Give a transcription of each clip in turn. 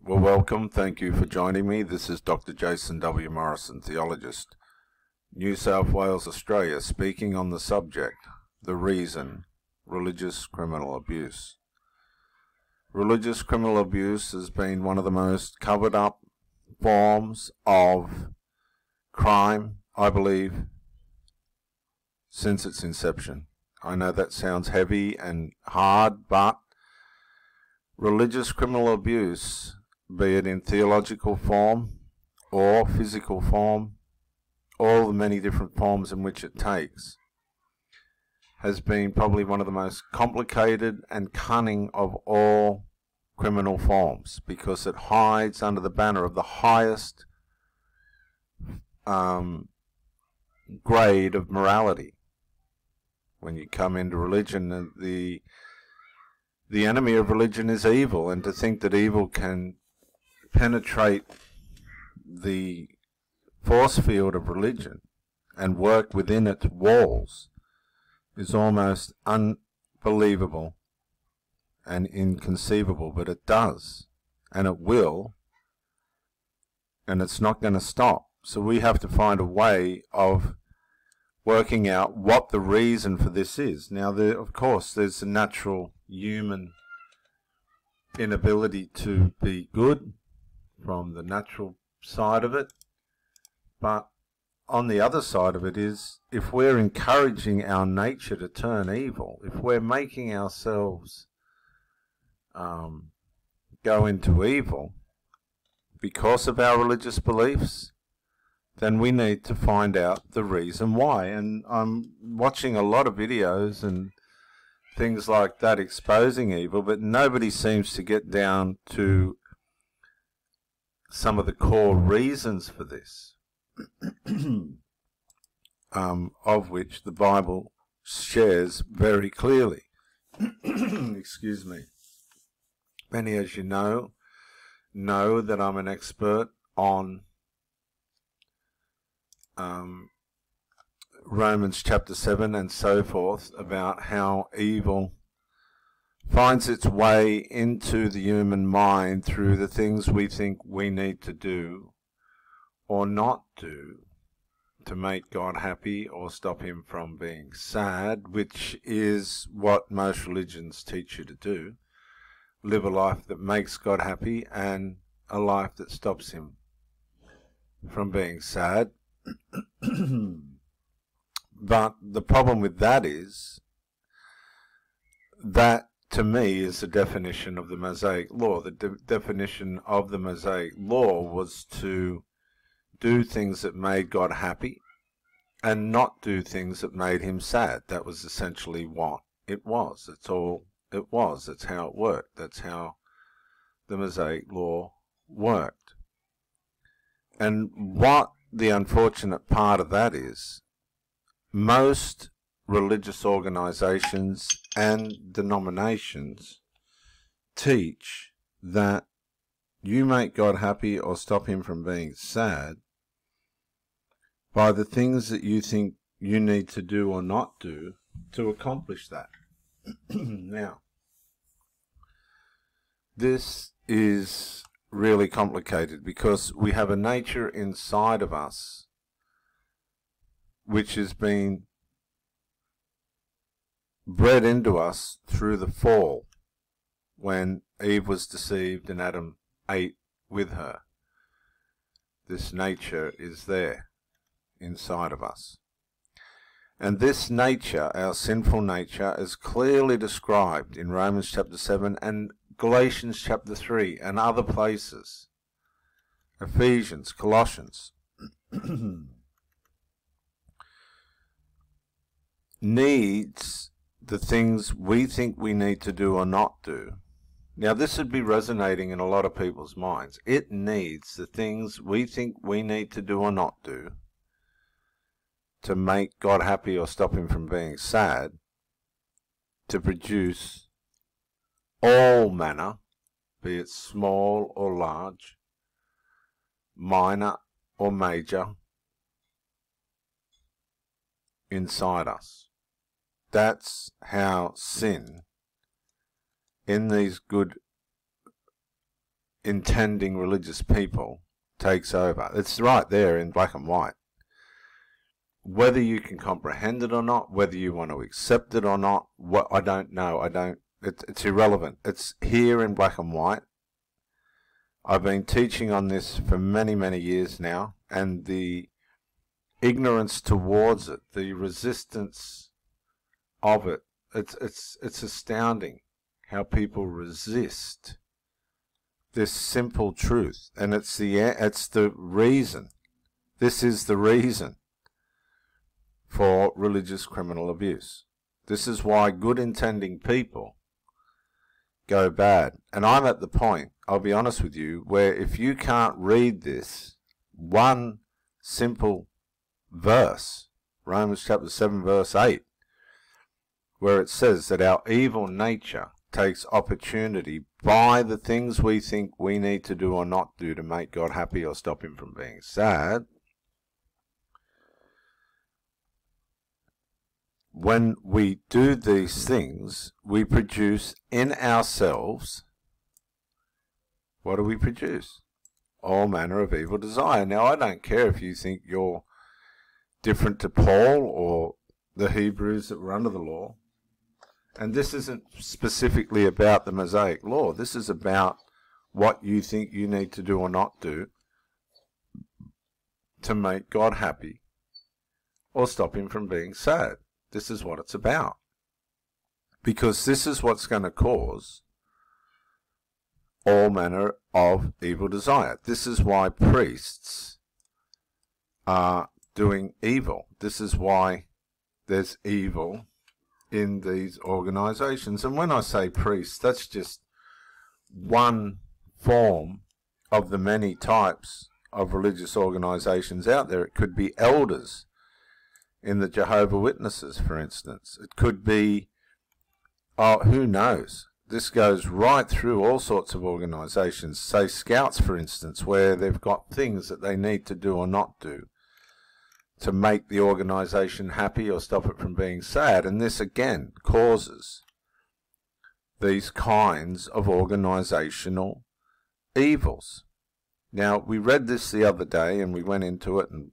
Well, welcome. Thank you for joining me. This is Dr. Jason W. Morrison, theologist, New South Wales, Australia, speaking on the subject, the reason, religious criminal abuse. Religious criminal abuse has been one of the most covered up forms of crime, I believe, since its inception. I know that sounds heavy and hard, but religious criminal abuse, be it in theological form or physical form, all the many different forms in which it takes, has been probably one of the most complicated and cunning of all criminal forms, because it hides under the banner of the highest grade of morality. When you come into religion, the enemy of religion is evil, and to think that evil can penetrate the force field of religion and work within its walls is almost unbelievable and inconceivable, but it does, and it will, and it's not going to stop. So we have to find a way of working out what the reason for this is. Now, of course, there's a natural human inability to be good from the natural side of it, but on the other side of it is, if we're encouraging our nature to turn evil, if we're making ourselves go into evil because of our religious beliefs, then we need to find out the reason why. And I'm watching a lot of videos and things like that exposing evil, but nobody seems to get down to some of the core reasons for this, of which the Bible shares very clearly. Excuse me. Many, as you know that I'm an expert on Romans chapter 7 and so forth, about how evil finds its way into the human mind through the things we think we need to do or not do to make God happy or stop him from being sad, which is what most religions teach you to do. Live a life that makes God happy and a life that stops him from being sad. But the problem with that is that, to me, is the definition of the Mosaic Law. The definition of the Mosaic Law was to do things that made God happy and not do things that made him sad. That was essentially what it was. That's all it was. That's how it worked. That's how the Mosaic Law worked. And what the unfortunate part of that is, most religious organizations and denominations teach that you make God happy or stop him from being sad by the things that you think you need to do or not do to accomplish that. Now, this is really complicated because we have a nature inside of us which has been bred into us through the fall, when Eve was deceived and Adam ate with her. This nature is there inside of us. And this nature, our sinful nature, is clearly described in Romans chapter 7 and Galatians chapter 3 and other places. Ephesians, Colossians. Needs the things we think we need to do or not do. Now, this would be resonating in a lot of people's minds. It needs the things we think we need to do or not do to make God happy or stop him from being sad, to produce all manner, be it small or large, minor or major, inside us. That's how sin, in these good intending religious people takes over. It's right there in black and white. Whether you can comprehend it or not, whether you want to accept it or not, I don't know. It's irrelevant. It's here in black and white. I've been teaching on this for many, many years now, and the ignorance towards it, the resistance of it, it's astounding how people resist this simple truth. And it's the reason. This is the reason for religious criminal abuse. This is why good intending people go bad. And I'm at the point, I'll be honest with you, where if you can't read this one simple verse, Romans chapter 7 verse 8, where it says that our evil nature takes opportunity by the things we think we need to do or not do to make God happy or stop him from being sad. When we do these things, we produce in ourselves, what do we produce? All manner of evil desire. Now, I don't care if you think you're different to Paul or the Hebrews that were under the law. And this isn't specifically about the Mosaic law. This is about what you think you need to do or not do to make God happy or stop him from being sad. This is what it's about. Because this is what's going to cause all manner of evil desire. This is why priests are doing evil. This is why there's evil in these organizations. And when I say priests, that's just one form of the many types of religious organizations out there. It could be elders in the Jehovah's Witnesses, for instance. It could be, who knows? This goes right through all sorts of organizations. Say Scouts, for instance, where they've got things that they need to do or not do to make the organization happy or stop it from being sad. And this, again, causes these kinds of organizational evils. Now, we read this the other day, and we went into it, and,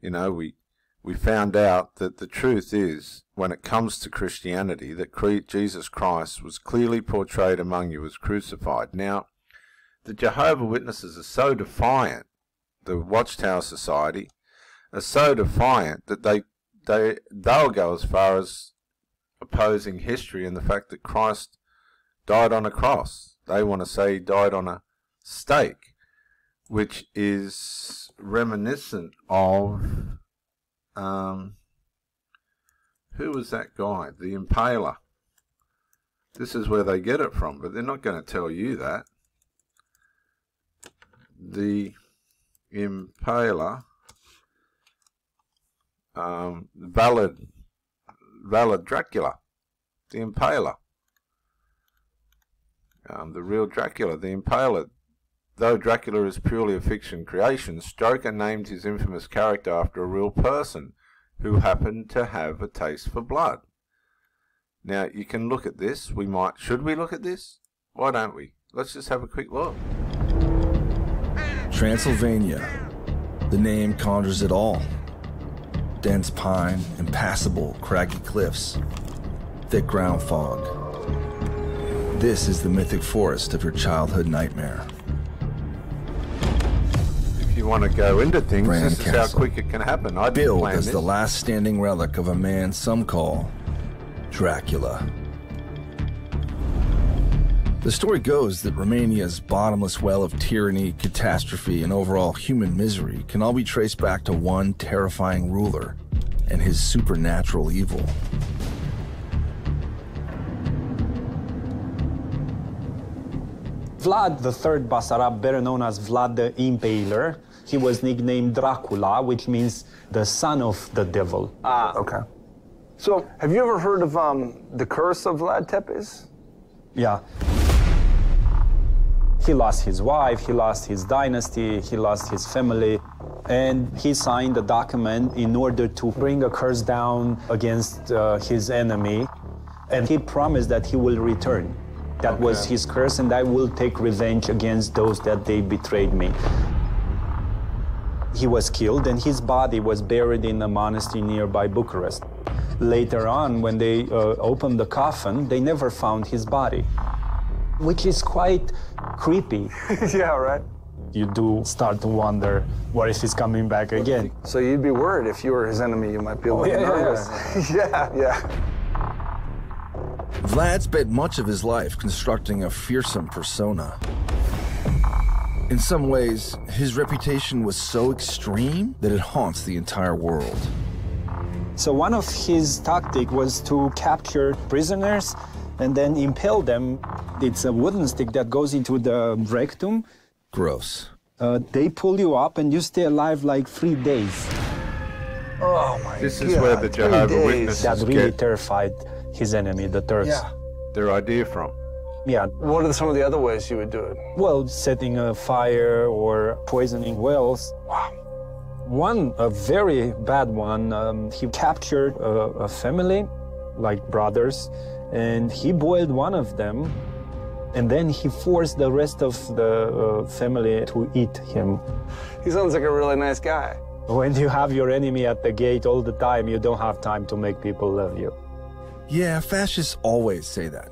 you know, we found out that the truth is, when it comes to Christianity, that Jesus Christ was clearly portrayed among you as crucified. Now, the Jehovah's Witnesses are so defiant, the Watchtower Society are so defiant that they'll go as far as opposing history and the fact that Christ died on a cross. They want to say he died on a stake, which is reminiscent of who was that guy? The Impaler. This is where they get it from, but they're not going to tell you that. The Impaler, valid Dracula, the Impaler, the real Dracula, the Impaler. Though Dracula is purely a fiction creation, Stoker named his infamous character after a real person who happened to have a taste for blood. Now, you can look at this. Should we look at this? Why don't we? Let's just have a quick look. Transylvania. The name conjures it all. Dense pine, impassable, craggy cliffs, thick ground fog. This is the mythic forest of your childhood nightmare. If you want to go into things, Bran this is Castle. how quick it can happen. I didn't Billed plan as this. the last standing relic of a man some call Dracula. The story goes that Romania's bottomless well of tyranny, catastrophe, and overall human misery can all be traced back to one terrifying ruler and his supernatural evil. Vlad III Basarab, better known as Vlad the Impaler, he was nicknamed Dracula, which means the son of the devil. Ah, okay. So, have you ever heard of the curse of Vlad Tepes? Yeah. He lost his wife, he lost his dynasty, he lost his family, and he signed a document in order to bring a curse down against his enemy, and he promised that he will return. That was his curse, and I will take revenge against those that they betrayed me. He was killed, and his body was buried in a monastery nearby Bucharest. Later on, when they opened the coffin, they never found his body, which is quite creepy. Yeah, right. You do start to wonder, what if he's coming back again? So you'd be worried if you were his enemy, you might be a little nervous. Yeah. Vlad spent much of his life constructing a fearsome persona. In some ways, his reputation was so extreme that it haunts the entire world. So one of his tactics was to capture prisoners and then impale them. It's a wooden stick that goes into the rectum. Gross. They pull you up and you stay alive like 3 days. Oh my God. This is where the Jehovah's Witnesses That really get terrified his enemy, the Turks. their idea from. Yeah. What are some of the other ways you would do it? Well, setting a fire or poisoning wells. Wow. One, a very bad one, he captured a family, like brothers, and he boiled one of them, and then he forced the rest of the family to eat him. He sounds like a really nice guy. When you have your enemy at the gate all the time, you don't have time to make people love you. Yeah, fascists always say that.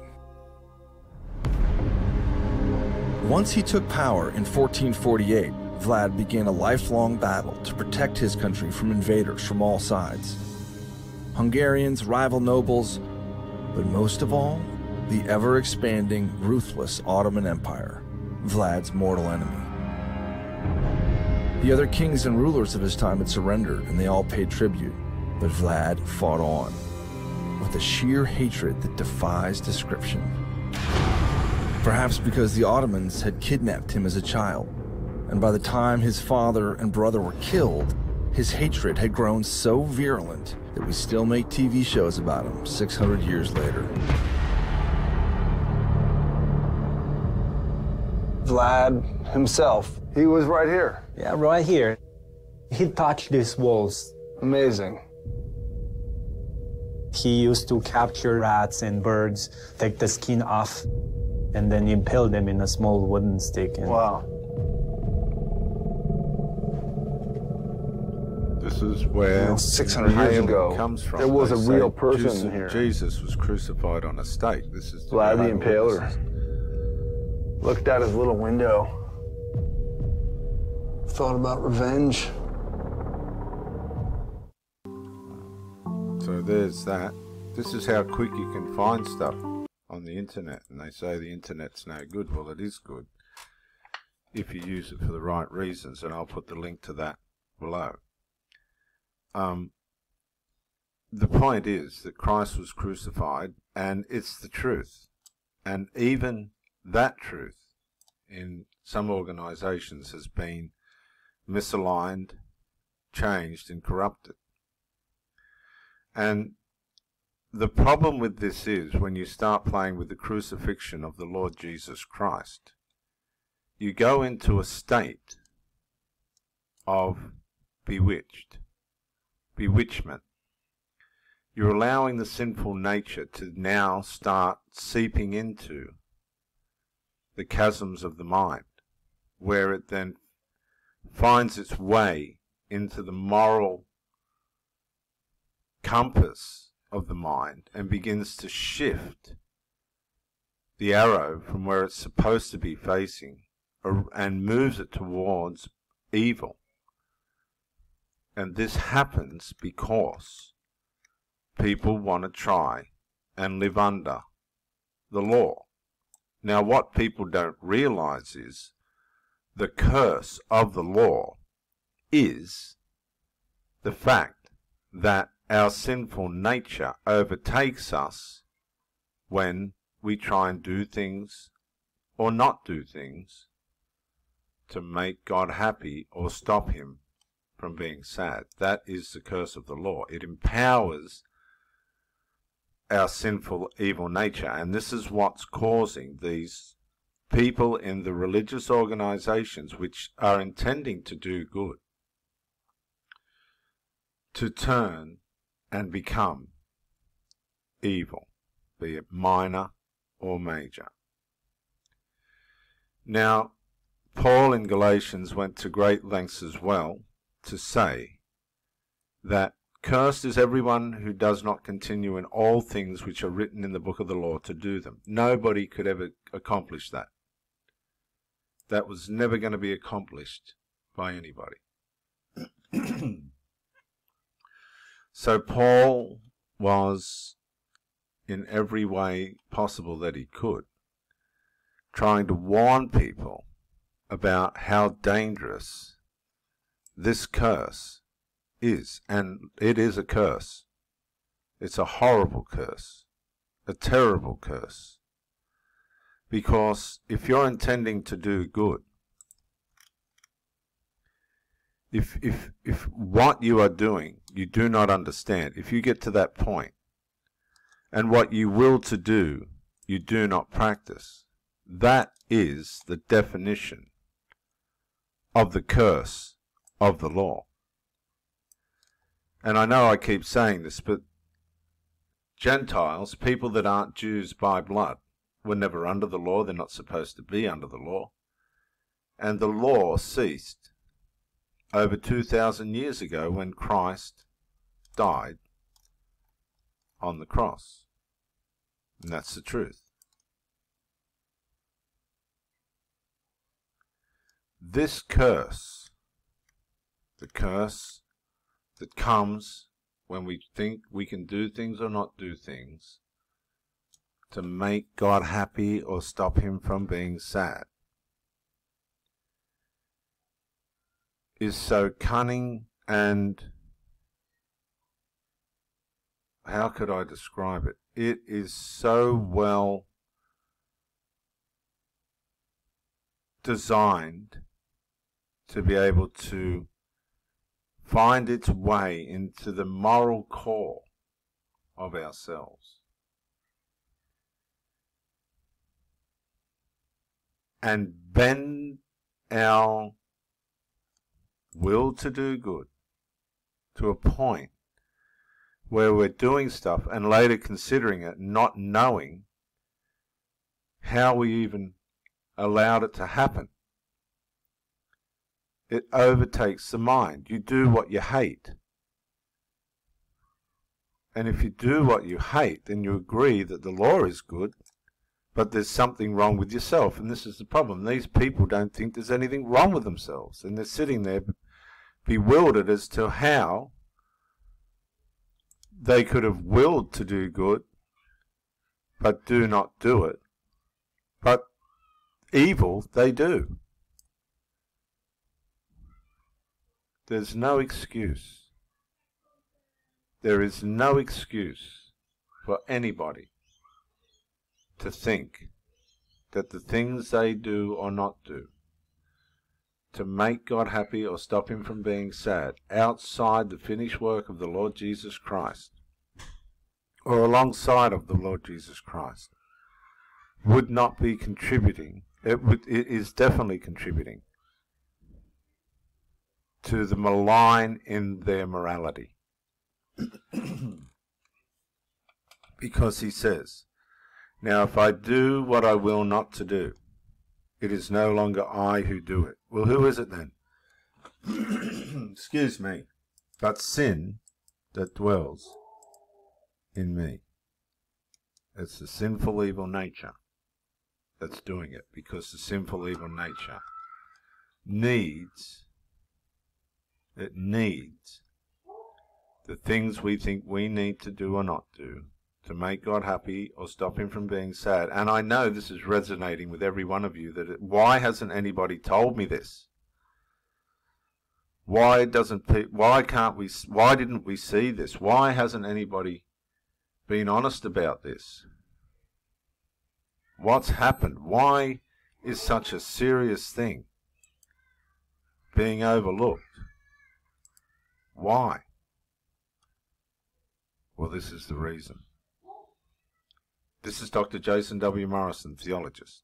Once he took power in 1448, Vlad began a lifelong battle to protect his country from invaders from all sides. Hungarians, rival nobles, but most of all, the ever-expanding, ruthless Ottoman Empire, Vlad's mortal enemy. The other kings and rulers of his time had surrendered, and they all paid tribute, but Vlad fought on, with a sheer hatred that defies description. Perhaps because the Ottomans had kidnapped him as a child, and by the time his father and brother were killed, his hatred had grown so virulent that we still make TV shows about him 600 years later. Vlad himself, he was right here. Yeah, right here. He touched these walls. Amazing. He used to capture rats and birds, take the skin off, and then impale them in a small wooden stick. And Wow. This is where 600 years Halen ago, comes from. there was They a say real person here. Jesus was crucified on a stake. This is Vlad the Jehovah's Impaler. Witnesses. Looked out his little window. Thought about revenge. So there's that. This is how quick you can find stuff on the internet. And they say the internet's no good. Well, it is good if you use it for the right reasons. And I'll put the link to that below. The point is that Christ was crucified, and it's the truth. And even that truth in some organizations has been misaligned, changed, and corrupted. And the problem with this is when you start playing with the crucifixion of the Lord Jesus Christ, you go into a state of bewitchment. You're allowing the sinful nature to now start seeping into the chasms of the mind, where it then finds its way into the moral compass of the mind and begins to shift the arrow from where it's supposed to be facing and moves it towards evil. And this happens because people want to try and live under the law. Now, what people don't realize is the curse of the law is the fact that our sinful nature overtakes us when we try and do things or not do things to make God happy or stop him from being sad. That is the curse of the law. It empowers our sinful, evil nature, and this is what's causing these people in the religious organizations which are intending to do good to turn and become evil, be it minor or major. Now, Paul in Galatians went to great lengths as well to say that cursed is everyone who does not continue in all things which are written in the book of the law to do them. Nobody could ever accomplish that. That was never going to be accomplished by anybody. So Paul was, in every way possible that he could, trying to warn people about how dangerous this curse is. And it is a curse. It's a horrible curse, a terrible curse. Because if you're intending to do good, if what you are doing you do not understand, if you get to that point, and what you will to do you do not practice, that is the definition of the curse of the law. And I know I keep saying this, but Gentiles, people that aren't Jews by blood, were never under the law. They're not supposed to be under the law. And the law ceased over 2,000 years ago when Christ died on the cross. And that's the truth. This curse, the curse that comes when we think we can do things or not do things to make God happy or stop him from being sad, is so cunning and, how could I describe it? It is so well designed to be able to find its way into the moral core of ourselves and bend our will to do good to a point where we're doing stuff and later considering it, not knowing how we even allowed it to happen. It overtakes the mind. You do what you hate. And if you do what you hate, then you agree that the law is good, but there's something wrong with yourself. And this is the problem. These people don't think there's anything wrong with themselves. And they're sitting there bewildered as to how they could have willed to do good, but do not do it. But evil they do. There's no excuse. There is no excuse for anybody to think that the things they do or not do to make God happy or stop him from being sad outside the finished work of the Lord Jesus Christ or alongside of the Lord Jesus Christ would not be contributing. It is definitely contributing to the malign in their morality. Because he says, now if I do what I will not to do, it is no longer I who do it. Well, who is it then? Excuse me. But sin that dwells in me. It's the sinful evil nature that's doing it, because the sinful evil nature needs the things we think we need to do or not do to make God happy or stop him from being sad. And I know this is resonating with every one of you. Why hasn't anybody told me this? Why didn't we see this? Why hasn't anybody been honest about this? What's happened? Why is such a serious thing being overlooked? Why? Well, this is the reason. This is Dr. Jason W. Morrison, theologist,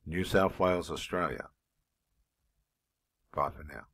New South Wales, Australia. Bye for now.